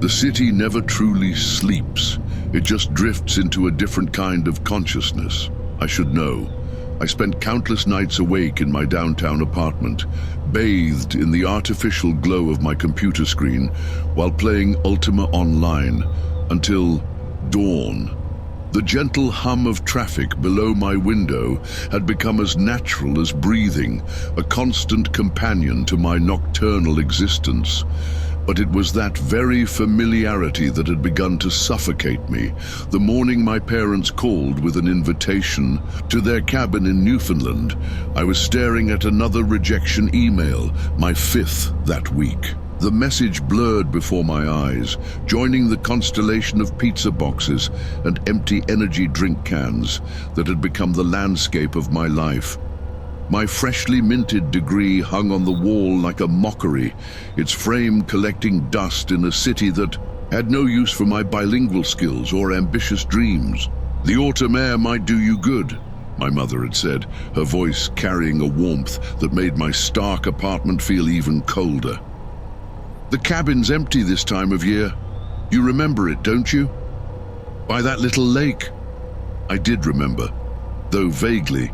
The city never truly sleeps. It just drifts into a different kind of consciousness. I should know. I spent countless nights awake in my downtown apartment, bathed in the artificial glow of my computer screen while playing Ultima Online until dawn. The gentle hum of traffic below my window had become as natural as breathing, a constant companion to my nocturnal existence. But it was that very familiarity that had begun to suffocate me the morning my parents called with an invitation to their cabin in Newfoundland. I was staring at another rejection email, my 5th that week. The message blurred before my eyes, joining the constellation of pizza boxes and empty energy drink cans that had become the landscape of my life. My freshly minted degree hung on the wall like a mockery, its frame collecting dust in a city that had no use for my bilingual skills or ambitious dreams. "The autumn air might do you good," my mother had said, her voice carrying a warmth that made my stark apartment feel even colder. "The cabin's empty this time of year. You remember it, don't you? By that little lake." I did remember, though vaguely.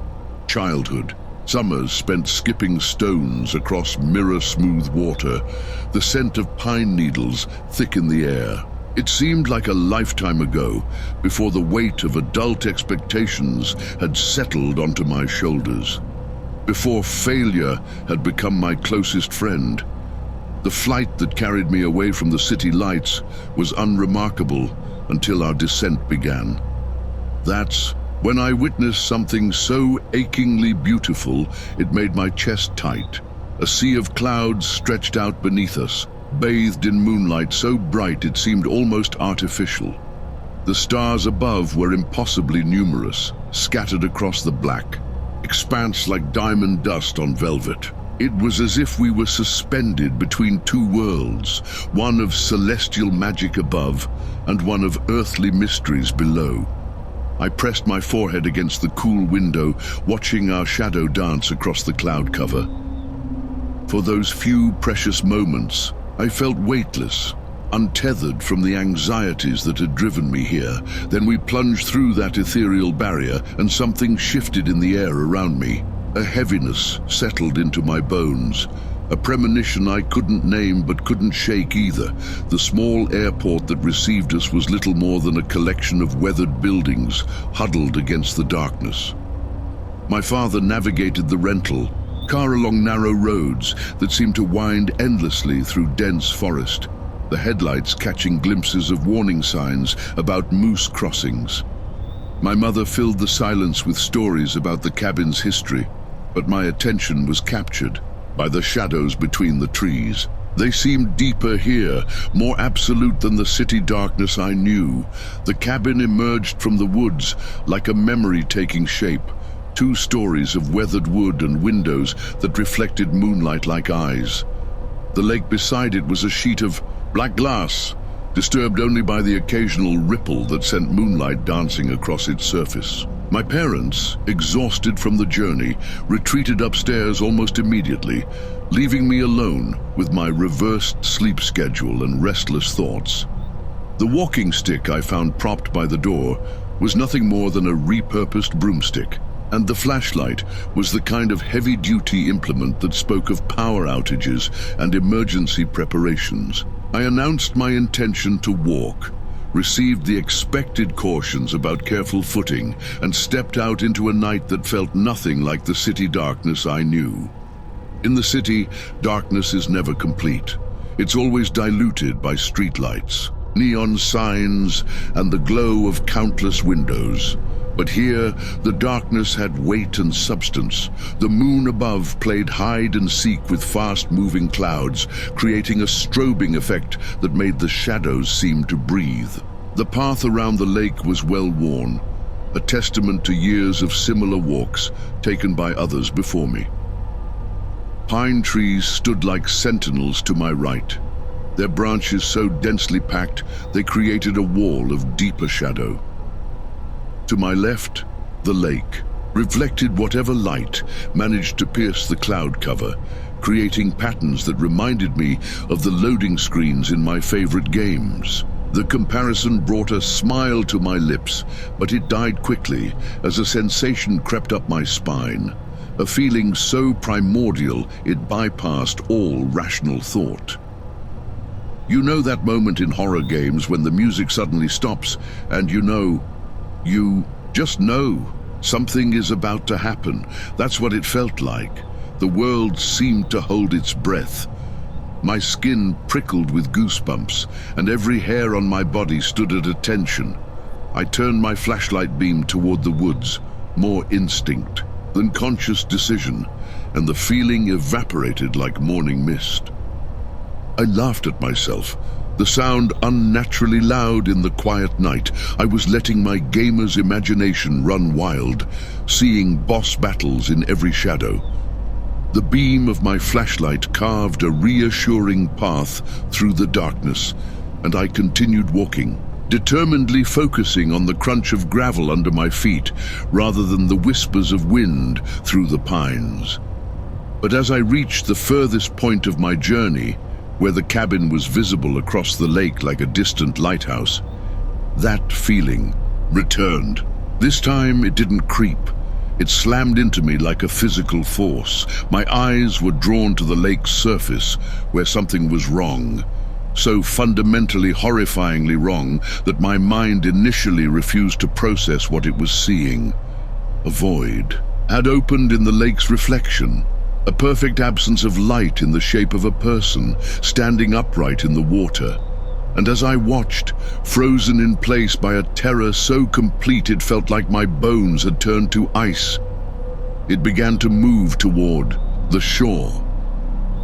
Childhood. Summers spent skipping stones across mirror-smooth water, the scent of pine needles thick in the air. It seemed like a lifetime ago, before the weight of adult expectations had settled onto my shoulders. Before failure had become my closest friend. The flight that carried me away from the city lights was unremarkable until our descent began. That's when I witnessed something so achingly beautiful it made my chest tight. A sea of clouds stretched out beneath us, bathed in moonlight so bright it seemed almost artificial. The stars above were impossibly numerous, scattered across the black expanse like diamond dust on velvet. It was as if we were suspended between two worlds, one of celestial magic above and one of earthly mysteries below. I pressed my forehead against the cool window, watching our shadow dance across the cloud cover. For those few precious moments, I felt weightless, untethered from the anxieties that had driven me here. Then we plunged through that ethereal barrier, and something shifted in the air around me. A heaviness settled into my bones, a premonition I couldn't name but couldn't shake either. The small airport that received us was little more than a collection of weathered buildings huddled against the darkness. My father navigated the rental car along narrow roads that seemed to wind endlessly through dense forest, the headlights catching glimpses of warning signs about moose crossings. My mother filled the silence with stories about the cabin's history, but my attention was captured by the shadows between the trees. They seemed deeper here, more absolute than the city darkness I knew. The cabin emerged from the woods like a memory taking shape, 2 stories of weathered wood and windows that reflected moonlight like eyes. The lake beside it was a sheet of black glass, disturbed only by the occasional ripple that sent moonlight dancing across its surface. My parents, exhausted from the journey, retreated upstairs almost immediately, leaving me alone with my reversed sleep schedule and restless thoughts. The walking stick I found propped by the door was nothing more than a repurposed broomstick, and the flashlight was the kind of heavy-duty implement that spoke of power outages and emergency preparations. I announced my intention to walk, received the expected cautions about careful footing, and stepped out into a night that felt nothing like the city darkness I knew. In the city, darkness is never complete. It's always diluted by streetlights, neon signs, and the glow of countless windows. But here, the darkness had weight and substance. The moon above played hide and seek with fast-moving clouds, creating a strobing effect that made the shadows seem to breathe. The path around the lake was well-worn, a testament to years of similar walks taken by others before me. Pine trees stood like sentinels to my right, their branches so densely packed they created a wall of deeper shadow. To my left, the lake, reflected whatever light managed to pierce the cloud cover, creating patterns that reminded me of the loading screens in my favorite games. The comparison brought a smile to my lips, but it died quickly as a sensation crept up my spine, a feeling so primordial it bypassed all rational thought. You know that moment in horror games when the music suddenly stops and you just know something is about to happen. That's what it felt like. The world seemed to hold its breath. My skin prickled with goosebumps, and every hair on my body stood at attention. I turned my flashlight beam toward the woods, more instinct than conscious decision, and the feeling evaporated like morning mist. I laughed at myself, the sound unnaturally loud in the quiet night. I was letting my gamer's imagination run wild, seeing boss battles in every shadow. The beam of my flashlight carved a reassuring path through the darkness, and I continued walking, determinedly focusing on the crunch of gravel under my feet rather than the whispers of wind through the pines. But as I reached the furthest point of my journey, where the cabin was visible across the lake like a distant lighthouse, that feeling returned. This time it didn't creep. It slammed into me like a physical force. My eyes were drawn to the lake's surface, where something was wrong. So fundamentally, horrifyingly wrong that my mind initially refused to process what it was seeing. A void had opened in the lake's reflection, a perfect absence of light in the shape of a person standing upright in the water. And as I watched, frozen in place by a terror so complete it felt like my bones had turned to ice, it began to move toward the shore.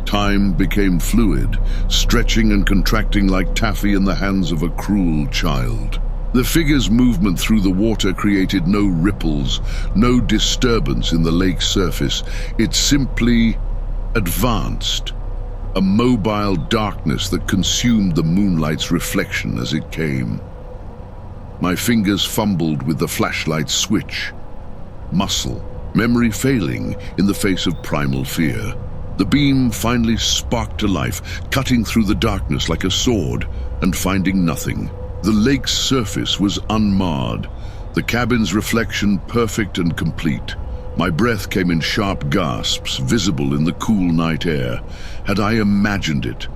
Time became fluid, stretching and contracting like taffy in the hands of a cruel child. The figure's movement through the water created no ripples, no disturbance in the lake's surface. It simply advanced, a mobile darkness that consumed the moonlight's reflection as it came. My fingers fumbled with the flashlight switch. Muscle, memory failing in the face of primal fear. The beam finally sparked to life, cutting through the darkness like a sword and finding nothing. The lake's surface was unmarred, the cabin's reflection perfect and complete. My breath came in sharp gasps, visible in the cool night air. Had I imagined it?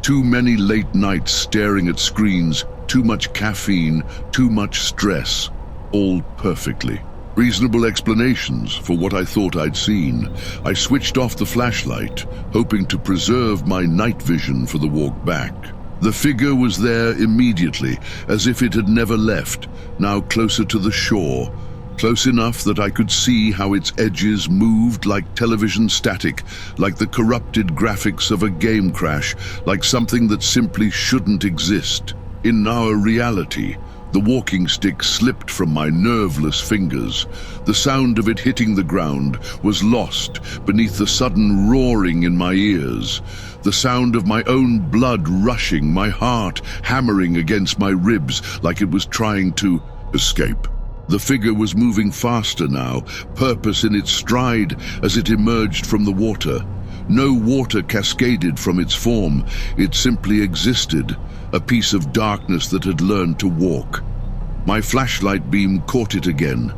Too many late nights staring at screens, too much caffeine, too much stress, all perfectly. Reasonable explanations for what I thought I'd seen. I switched off the flashlight, hoping to preserve my night vision for the walk back. The figure was there immediately, as if it had never left, now closer to the shore, close enough that I could see how its edges moved like television static, like the corrupted graphics of a game crash, like something that simply shouldn't exist. In our reality, the walking stick slipped from my nerveless fingers. The sound of it hitting the ground was lost beneath the sudden roaring in my ears. The sound of my own blood rushing, my heart hammering against my ribs like it was trying to escape. The figure was moving faster now, purpose in its stride as it emerged from the water. No water cascaded from its form. It simply existed, a piece of darkness that had learned to walk. My flashlight beam caught it again,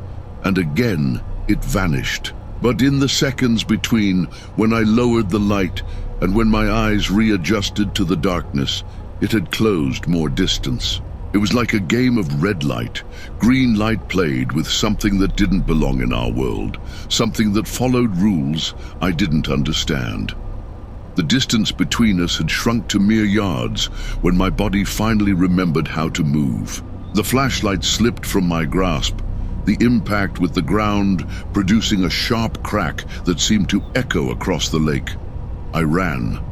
and again it vanished. But in the seconds between, when I lowered the light and when my eyes readjusted to the darkness, it had closed more distance. It was like a game of red light. Green light played with something that didn't belong in our world, something that followed rules I didn't understand. The distance between us had shrunk to mere yards when my body finally remembered how to move. The flashlight slipped from my grasp, the impact with the ground producing a sharp crack that seemed to echo across the lake. I ran.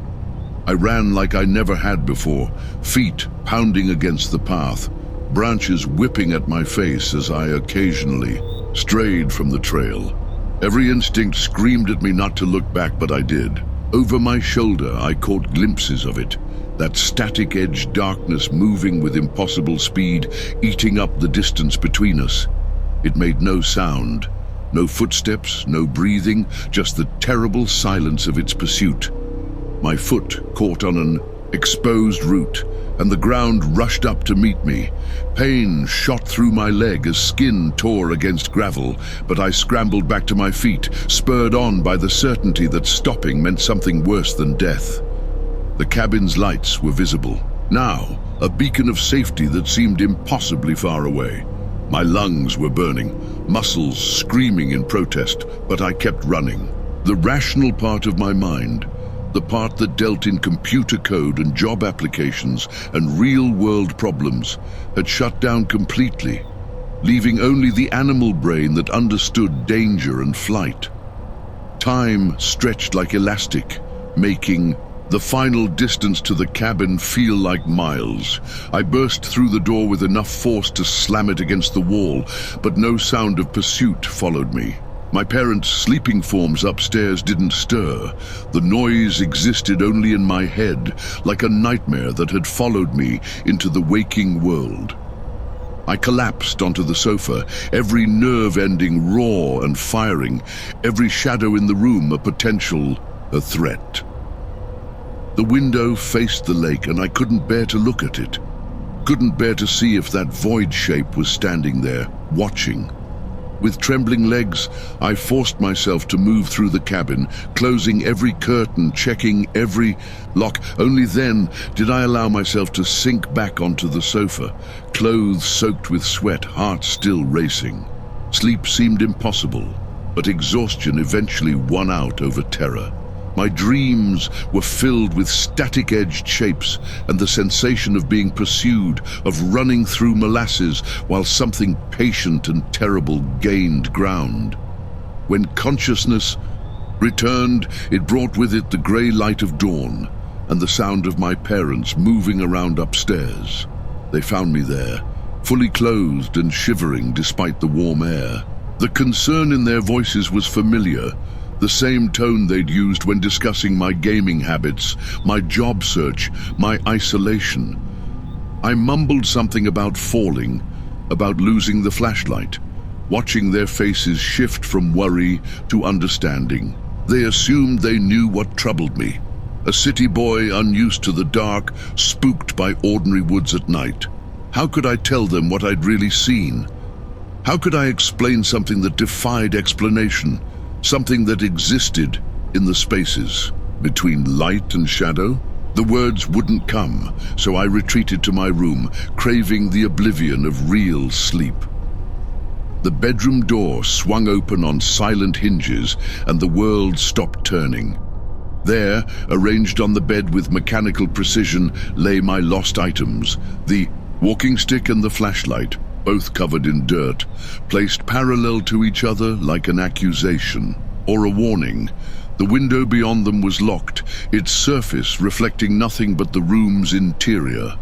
I ran like I never had before, feet pounding against the path, branches whipping at my face as I occasionally strayed from the trail. Every instinct screamed at me not to look back, but I did. Over my shoulder, I caught glimpses of it, that static-edged darkness moving with impossible speed, eating up the distance between us. It made no sound, No footsteps, no breathing, just the terrible silence of its pursuit. My foot caught on an exposed root, and the ground rushed up to meet me. Pain shot through my leg as skin tore against gravel, but I scrambled back to my feet, spurred on by the certainty that stopping meant something worse than death. The cabin's lights were visible. Now, a beacon of safety that seemed impossibly far away. My lungs were burning, muscles screaming in protest, but I kept running. The rational part of my mind, the part that dealt in computer code and job applications and real-world problems, had shut down completely, leaving only the animal brain that understood danger and flight. Time stretched like elastic, making the final distance to the cabin feel like miles. I burst through the door with enough force to slam it against the wall, but no sound of pursuit followed me. My parents' sleeping forms upstairs didn't stir. The noise existed only in my head, like a nightmare that had followed me into the waking world. I collapsed onto the sofa, every nerve ending raw and firing, every shadow in the room a threat. The window faced the lake, and I couldn't bear to look at it. Couldn't bear to see if that void shape was standing there, watching. With trembling legs, I forced myself to move through the cabin, closing every curtain, checking every lock. Only then did I allow myself to sink back onto the sofa, clothes soaked with sweat, heart still racing. Sleep seemed impossible, but exhaustion eventually won out over terror. My dreams were filled with static-edged shapes and the sensation of being pursued, of running through molasses while something patient and terrible gained ground. When consciousness returned, it brought with it the grey light of dawn and the sound of my parents moving around upstairs. They found me there, fully clothed and shivering despite the warm air. The concern in their voices was familiar, the same tone they'd used when discussing my gaming habits, my job search, my isolation. I mumbled something about falling, about losing the flashlight, watching their faces shift from worry to understanding. They assumed they knew what troubled me. A city boy unused to the dark, spooked by ordinary woods at night. How could I tell them what I'd really seen? How could I explain something that defied explanation? Something that existed in the spaces between light and shadow? The words wouldn't come, so I retreated to my room, craving the oblivion of real sleep. The bedroom door swung open on silent hinges, and the world stopped turning. There, arranged on the bed with mechanical precision, lay my lost items, the walking stick and the flashlight, both covered in dirt, placed parallel to each other like an accusation or a warning. The window beyond them was locked, its surface reflecting nothing but the room's interior.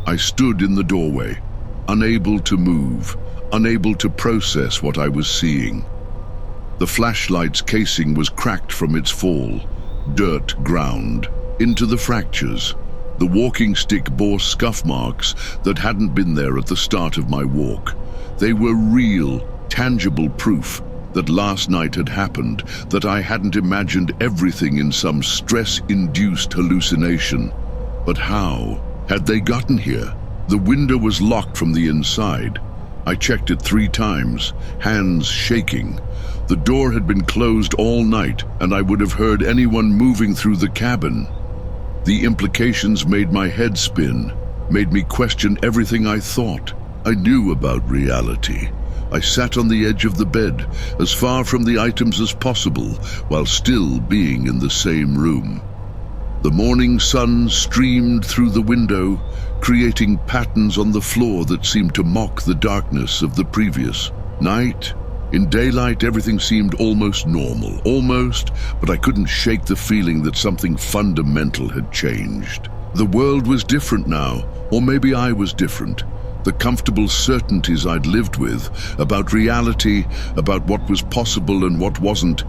I stood in the doorway, unable to move, unable to process what I was seeing. The flashlight's casing was cracked from its fall, dirt ground into the fractures. The walking stick bore scuff marks that hadn't been there at the start of my walk. They were real, tangible proof that last night had happened, that I hadn't imagined everything in some stress-induced hallucination. But how had they gotten here? The window was locked from the inside. I checked it 3 times, hands shaking. The door had been closed all night, and I would have heard anyone moving through the cabin. The implications made my head spin, made me question everything I thought I knew about reality. I sat on the edge of the bed, as far from the items as possible, while still being in the same room. The morning sun streamed through the window, creating patterns on the floor that seemed to mock the darkness of the previous night. In daylight, everything seemed almost normal, but I couldn't shake the feeling that something fundamental had changed. The world was different now, or maybe I was different. The comfortable certainties I'd lived with, about reality, about what was possible and what wasn't,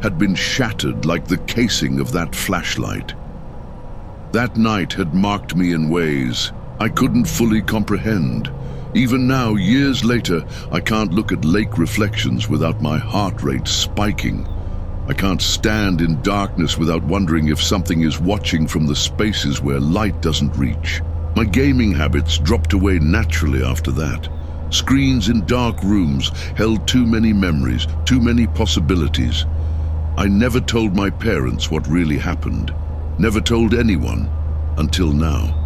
had been shattered like the casing of that flashlight. That night had marked me in ways I couldn't fully comprehend. Even now, years later, I can't look at lake reflections without my heart rate spiking. I can't stand in darkness without wondering if something is watching from the spaces where light doesn't reach. My gaming habits dropped away naturally after that. Screens in dark rooms held too many memories, too many possibilities. I never told my parents what really happened. Never told anyone, until now.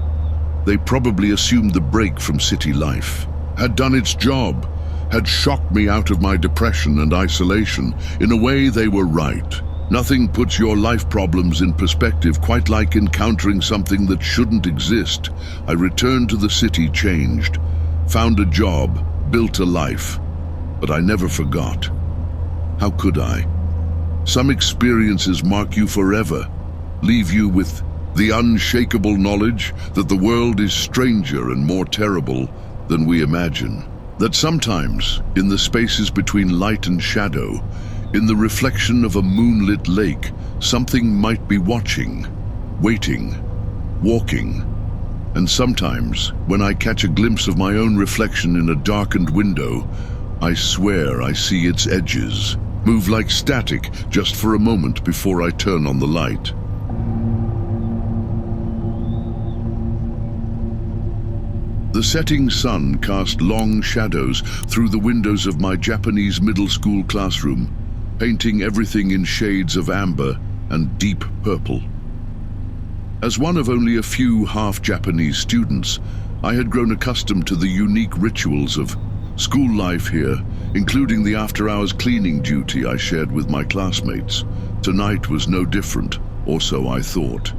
They probably assumed the break from city life had done its job, had shocked me out of my depression and isolation. In a way, they were right. Nothing puts your life problems in perspective quite like encountering something that shouldn't exist. I returned to the city changed, found a job, built a life, but I never forgot. How could I? Some experiences mark you forever, leave you with the unshakable knowledge that the world is stranger and more terrible than we imagine. That sometimes, in the spaces between light and shadow, in the reflection of a moonlit lake, something might be watching, waiting, walking. And sometimes, when I catch a glimpse of my own reflection in a darkened window, I swear I see its edges move like static just for a moment before I turn on the light. The setting sun cast long shadows through the windows of my Japanese middle school classroom, painting everything in shades of amber and deep purple. As one of only a few half-Japanese students, I had grown accustomed to the unique rituals of school life here, including the after-hours cleaning duty I shared with my classmates. Tonight was no different, or so I thought.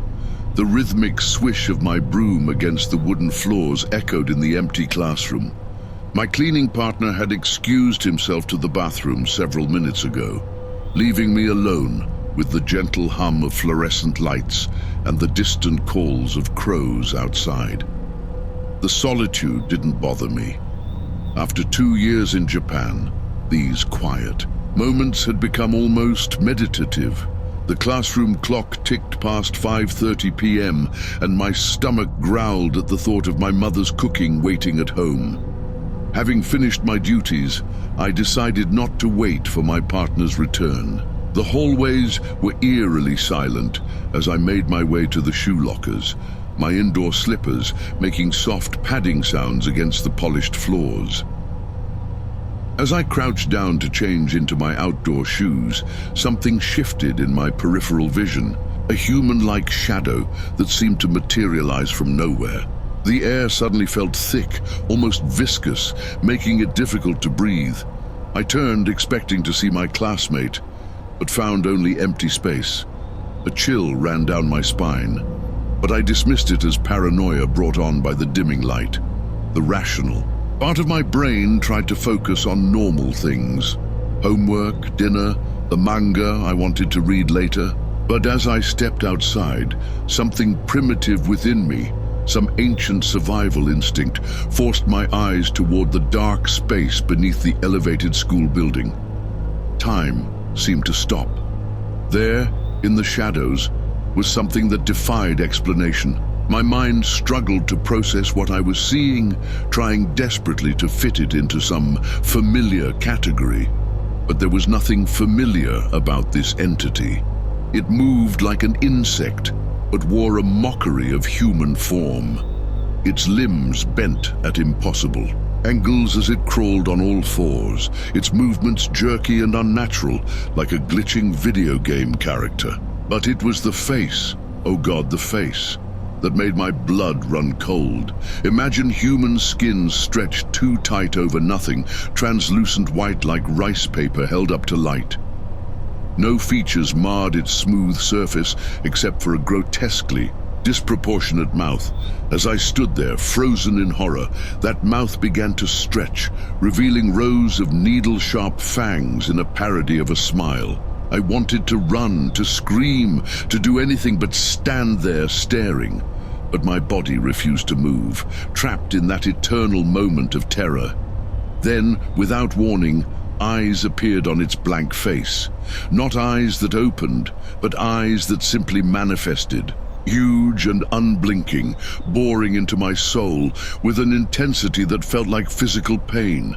The rhythmic swish of my broom against the wooden floors echoed in the empty classroom. My cleaning partner had excused himself to the bathroom several minutes ago, leaving me alone with the gentle hum of fluorescent lights and the distant calls of crows outside. The solitude didn't bother me. After 2 years in Japan, these quiet moments had become almost meditative. The classroom clock ticked past 5:30 p.m. and my stomach growled at the thought of my mother's cooking waiting at home. Having finished my duties, I decided not to wait for my partner's return. The hallways were eerily silent as I made my way to the shoe lockers, my indoor slippers making soft padding sounds against the polished floors. As I crouched down to change into my outdoor shoes, something shifted in my peripheral vision, a human-like shadow that seemed to materialize from nowhere. The air suddenly felt thick, almost viscous, making it difficult to breathe. I turned, expecting to see my classmate, but found only empty space. A chill ran down my spine, but I dismissed it as paranoia brought on by the dimming light. The rational part of my brain tried to focus on normal things. Homework, dinner, the manga I wanted to read later. But as I stepped outside, something primitive within me, some ancient survival instinct, forced my eyes toward the dark space beneath the elevated school building. Time seemed to stop. There, in the shadows, was something that defied explanation. My mind struggled to process what I was seeing, trying desperately to fit it into some familiar category. But there was nothing familiar about this entity. It moved like an insect, but wore a mockery of human form. Its limbs bent at impossible angles as it crawled on all fours, its movements jerky and unnatural, like a glitching video game character. But it was the face, oh God, the face, that made my blood run cold. Imagine human skin stretched too tight over nothing, translucent white like rice paper held up to light. No features marred its smooth surface except for a grotesquely disproportionate mouth. As I stood there, frozen in horror, that mouth began to stretch, revealing rows of needle-sharp fangs in a parody of a smile. I wanted to run, to scream, to do anything but stand there staring. But my body refused to move, trapped in that eternal moment of terror. Then, without warning, eyes appeared on its blank face. Not eyes that opened, but eyes that simply manifested. huge and unblinking, boring into my soul with an intensity that felt like physical pain.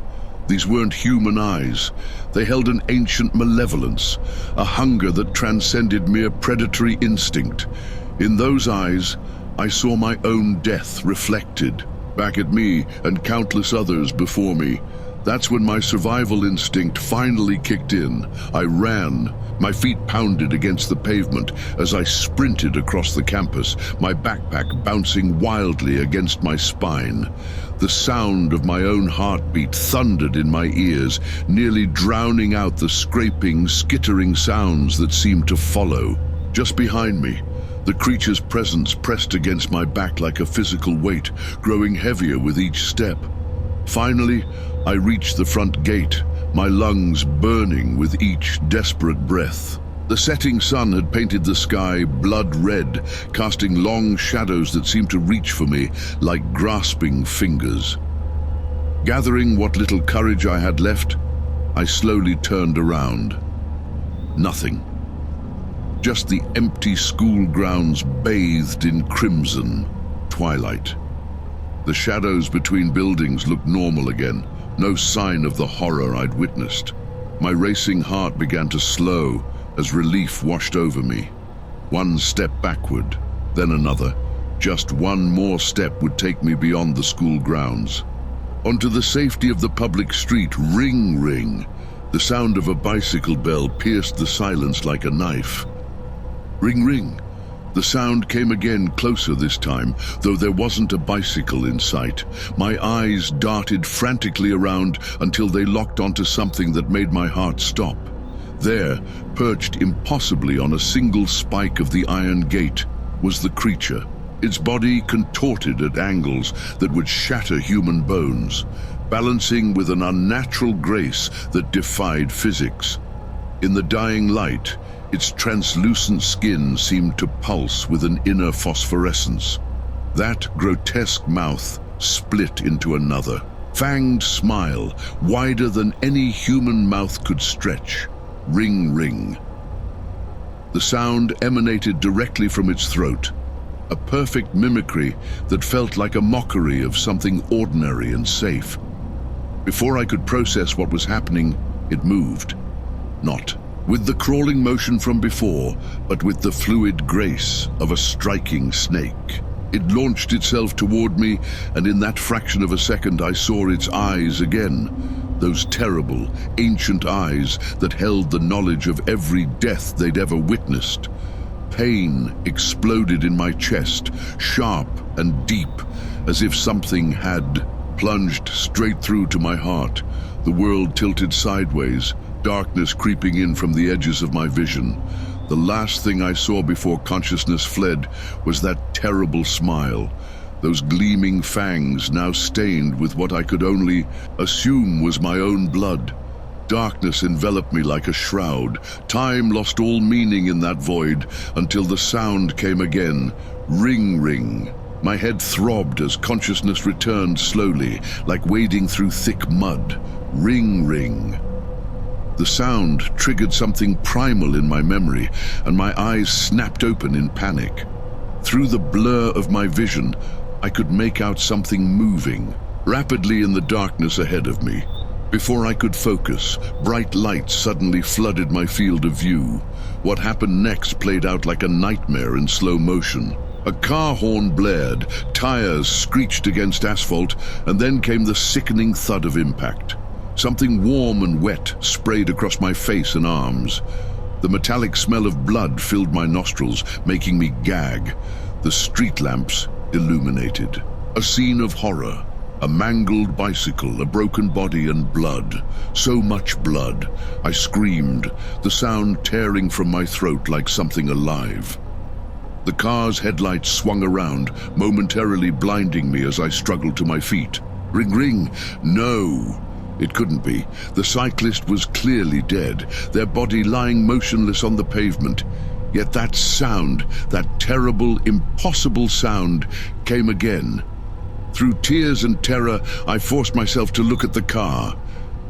These weren't human eyes. They held an ancient malevolence, a hunger that transcended mere predatory instinct. In those eyes, I saw my own death reflected back at me and countless others before me. That's when my survival instinct finally kicked in. I ran. My feet pounded against the pavement as I sprinted across the campus, my backpack bouncing wildly against my spine. The sound of my own heartbeat thundered in my ears, nearly drowning out the scraping, skittering sounds that seemed to follow. Just behind me, the creature's presence pressed against my back like a physical weight, growing heavier with each step. Finally, I reached the front gate, my lungs burning with each desperate breath. The setting sun had painted the sky blood red, casting long shadows that seemed to reach for me like grasping fingers. Gathering what little courage I had left, I slowly turned around. Nothing. Just the empty school grounds bathed in crimson twilight. The shadows between buildings looked normal again, no sign of the horror I'd witnessed. My racing heart began to slow as relief washed over me. One step backward, then another. Just one more step would take me beyond the school grounds. Onto the safety of the public street. Ring, ring. The sound of a bicycle bell pierced the silence like a knife. Ring, ring. The sound came again, closer this time, though there wasn't a bicycle in sight. My eyes darted frantically around until they locked onto something that made my heart stop. There, perched impossibly on a single spike of the iron gate, was the creature, its body contorted at angles that would shatter human bones, balancing with an unnatural grace that defied physics. In the dying light, its translucent skin seemed to pulse with an inner phosphorescence. That grotesque mouth split into another, fanged smile, wider than any human mouth could stretch. Ring, ring. The sound emanated directly from its throat, a perfect mimicry that felt like a mockery of something ordinary and safe. Before I could process what was happening, it moved. Not with the crawling motion from before, but with the fluid grace of a striking snake. It launched itself toward me, and in that fraction of a second I saw its eyes again. Those terrible, ancient eyes that held the knowledge of every death they'd ever witnessed. Pain exploded in my chest, sharp and deep, as if something had plunged straight through to my heart. The world tilted sideways, darkness creeping in from the edges of my vision. The last thing I saw before consciousness fled was that terrible smile, those gleaming fangs now stained with what I could only assume was my own blood. Darkness enveloped me like a shroud. Time lost all meaning in that void until the sound came again. Ring, ring. My head throbbed as consciousness returned slowly, like wading through thick mud. Ring, ring. The sound triggered something primal in my memory, and my eyes snapped open in panic. Through the blur of my vision, I could make out something moving, rapidly in the darkness ahead of me. Before I could focus, bright lights suddenly flooded my field of view. What happened next played out like a nightmare in slow motion. A car horn blared, tires screeched against asphalt, and then came the sickening thud of impact. Something warm and wet sprayed across my face and arms. The metallic smell of blood filled my nostrils, making me gag. The street lamps illuminated. A scene of horror. A mangled bicycle, a broken body, and blood. So much blood. I screamed, the sound tearing from my throat like something alive. The car's headlights swung around, momentarily blinding me as I struggled to my feet. Ring, ring. No. It couldn't be. The cyclist was clearly dead, their body lying motionless on the pavement. Yet that sound, that terrible, impossible sound, came again. Through tears and terror, I forced myself to look at the car.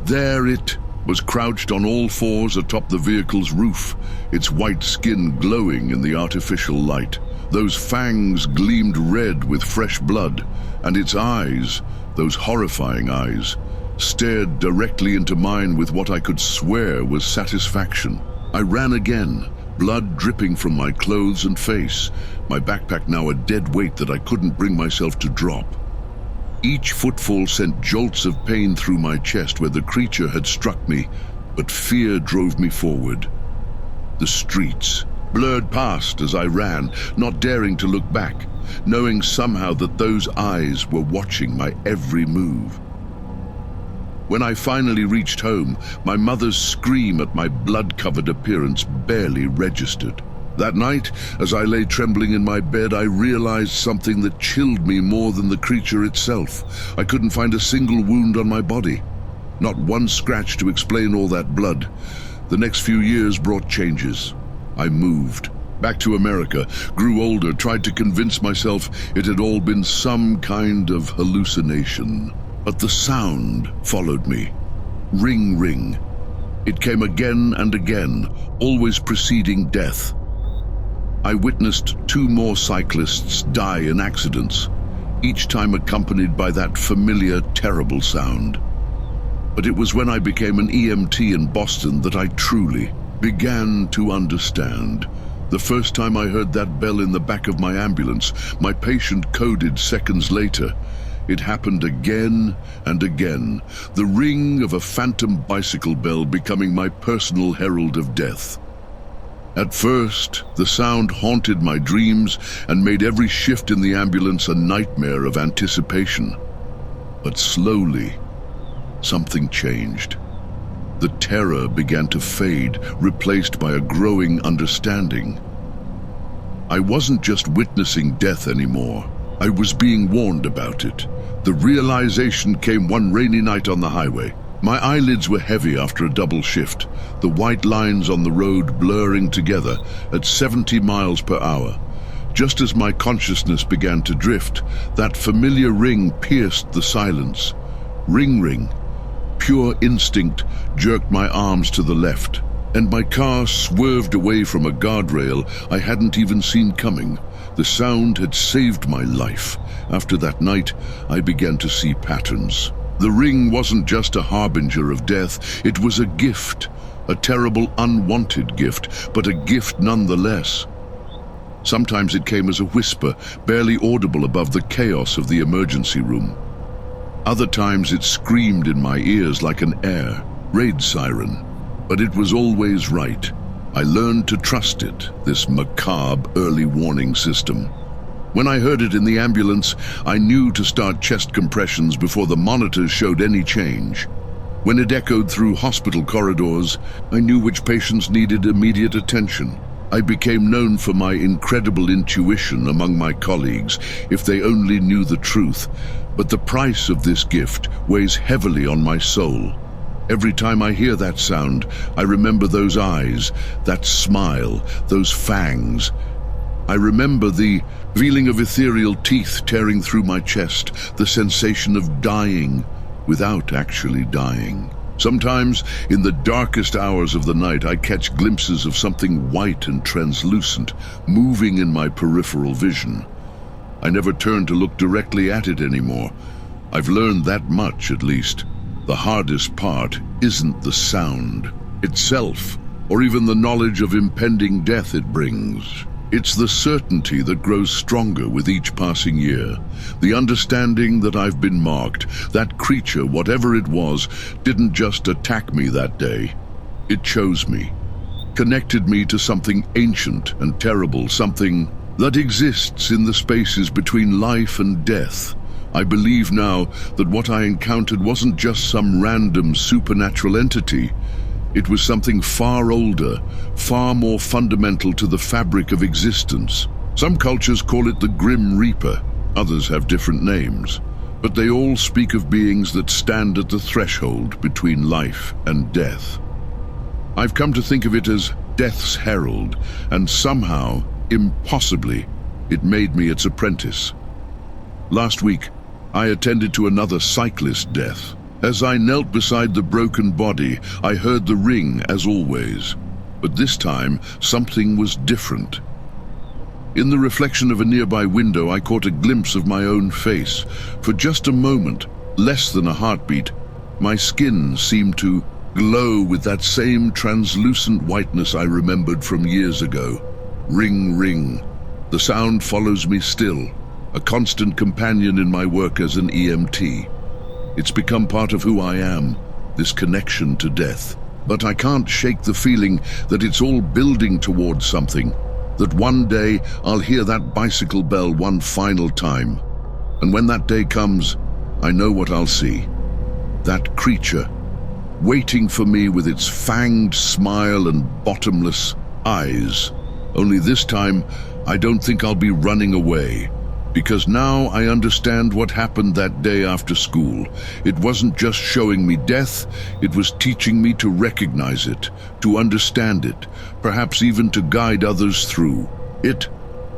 There it was crouched on all fours atop the vehicle's roof, its white skin glowing in the artificial light. Those fangs gleamed red with fresh blood, and its eyes, those horrifying eyes, stared directly into mine with what I could swear was satisfaction. I ran again, blood dripping from my clothes and face, my backpack now a dead weight that I couldn't bring myself to drop. Each footfall sent jolts of pain through my chest where the creature had struck me, but fear drove me forward. The streets blurred past as I ran, not daring to look back, knowing somehow that those eyes were watching my every move. When I finally reached home, my mother's scream at my blood-covered appearance barely registered. That night, as I lay trembling in my bed, I realized something that chilled me more than the creature itself. I couldn't find a single wound on my body, not one scratch to explain all that blood. The next few years brought changes. I moved back to America, grew older, tried to convince myself it had all been some kind of hallucination. But the sound followed me. Ring, ring. It came again and again, always preceding death. I witnessed 2 more cyclists die in accidents, each time accompanied by that familiar, terrible sound. But it was when I became an EMT in Boston that I truly began to understand. The first time I heard that bell in the back of my ambulance, my patient coded seconds later. It happened again and again, the ring of a phantom bicycle bell becoming my personal herald of death. At first, the sound haunted my dreams and made every shift in the ambulance a nightmare of anticipation. But slowly, something changed. The terror began to fade, replaced by a growing understanding. I wasn't just witnessing death anymore. I was being warned about it. The realization came one rainy night on the highway. My eyelids were heavy after a double shift, the white lines on the road blurring together at 70 miles per hour. Just as my consciousness began to drift, that familiar ring pierced the silence. Ring, ring. Pure instinct jerked my arms to the left, and my car swerved away from a guardrail I hadn't even seen coming. The sound had saved my life. After that night, I began to see patterns. The ring wasn't just a harbinger of death, it was a gift, a terrible unwanted gift, but a gift nonetheless. Sometimes it came as a whisper, barely audible above the chaos of the emergency room. Other times it screamed in my ears like an air raid siren, but it was always right. I learned to trust it, this macabre early warning system. When I heard it in the ambulance, I knew to start chest compressions before the monitors showed any change. When it echoed through hospital corridors, I knew which patients needed immediate attention. I became known for my incredible intuition among my colleagues, if they only knew the truth. But the price of this gift weighs heavily on my soul. Every time I hear that sound, I remember those eyes, that smile, those fangs. I remember the feeling of ethereal teeth tearing through my chest, the sensation of dying without actually dying. Sometimes, in the darkest hours of the night, I catch glimpses of something white and translucent moving in my peripheral vision. I never turn to look directly at it anymore. I've learned that much, at least. The hardest part isn't the sound itself, or even the knowledge of impending death it brings. It's the certainty that grows stronger with each passing year. The understanding that I've been marked. That creature, whatever it was, didn't just attack me that day. It chose me, connected me to something ancient and terrible, something that exists in the spaces between life and death. I believe now that what I encountered wasn't just some random supernatural entity. It was something far older, far more fundamental to the fabric of existence. Some cultures call it the Grim Reaper, others have different names, but they all speak of beings that stand at the threshold between life and death. I've come to think of it as death's herald, and somehow, impossibly, it made me its apprentice. Last week, I attended to another cyclist death. As I knelt beside the broken body, I heard the ring as always. But this time, something was different. In the reflection of a nearby window, I caught a glimpse of my own face. For just a moment, less than a heartbeat, my skin seemed to glow with that same translucent whiteness I remembered from years ago. Ring, ring. The sound follows me still, a constant companion in my work as an EMT. It's become part of who I am, this connection to death. But I can't shake the feeling that it's all building towards something, that one day I'll hear that bicycle bell one final time. And when that day comes, I know what I'll see. That creature, waiting for me with its fanged smile and bottomless eyes. Only this time, I don't think I'll be running away. Because now I understand what happened that day after school. It wasn't just showing me death, it was teaching me to recognize it, to understand it, perhaps even to guide others through it.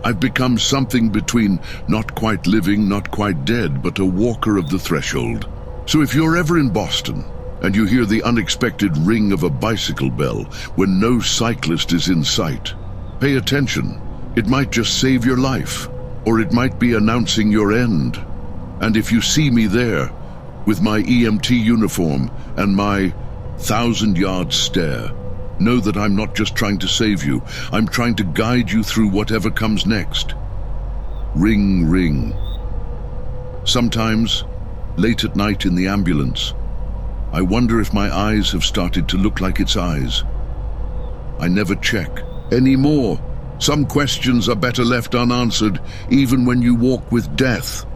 I've become something between not quite living, not quite dead, but a walker of the threshold. So if you're ever in Boston, and you hear the unexpected ring of a bicycle bell when no cyclist is in sight, pay attention. It might just save your life. Or it might be announcing your end. And if you see me there, with my EMT uniform and my 1,000-yard stare, know that I'm not just trying to save you, I'm trying to guide you through whatever comes next. Ring, ring. Sometimes, late at night in the ambulance, I wonder if my eyes have started to look like its eyes. I never check anymore. Some questions are better left unanswered, even when you walk with death.